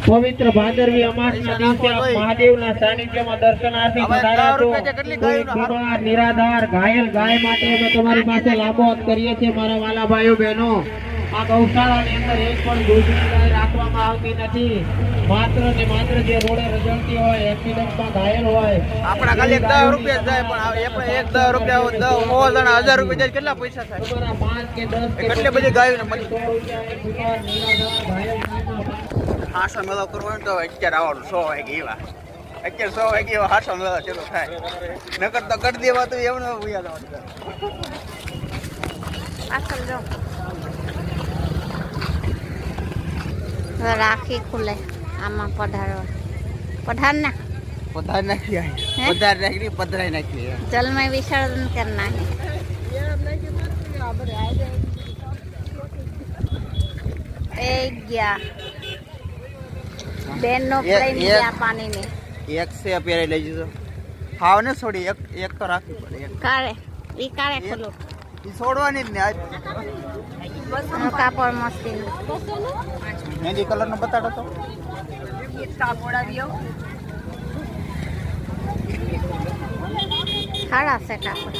પવિત્ર ભાદરવી અમાસના દિવસે મહાદેવના સાનિધ્યમાં દર્શનાર્થી પધાર્યા નિરાધાર ઘાયલ ગાય માટે અમે તમારી પાસે લાભો કરીએ છીએ મારા વાલા ભાઈઓ બહેનો। આ ગૌશાળાની અંદર એક પણ દૂધની ગાય રાખવામાં આવતી નથી। માત્ર ને માત્ર જે રોડે રજળતી હોય એક્સિડન્ટમાં ઘાયલ હોય આપણા ખાલી 10 રૂપિયા જાય પણ આપણે 10 રૂપિયા 1000 રૂપિયા જાય કેટલા પૈસા થાય? 5 કે 10 કેટલી બધી ગાયો ને 100 રૂપિયા નિરાધાર ઘાયલ હાસો મેળો કરવાનો તો અત્યારે આવવાનું 100 વાગે એવા અત્યારે 100 વાગે એવા હાસો મેળો ચલો થાય નકર તો કરી દેવા તો એમને ભૂયા જવાનું રાખી ખુલે આમાં પધારવા પધાર ના પધાર નાખી પધાર નાખી પધરાઈ નાખી जल में विसर्जन करना है। बेन नो प्रेम दिया पानी में एक से अपेरे ले जજો ખાવ ને છોડી એક તો રાખવી પડે એક કારે ઈ કારે ખોલો ઈ છોડવાની જ ને આજ કાપડ મસ્તી મહેંદી કલર નો બતાડો તો કાપડ આવ્યો ખાડા છે કાપડ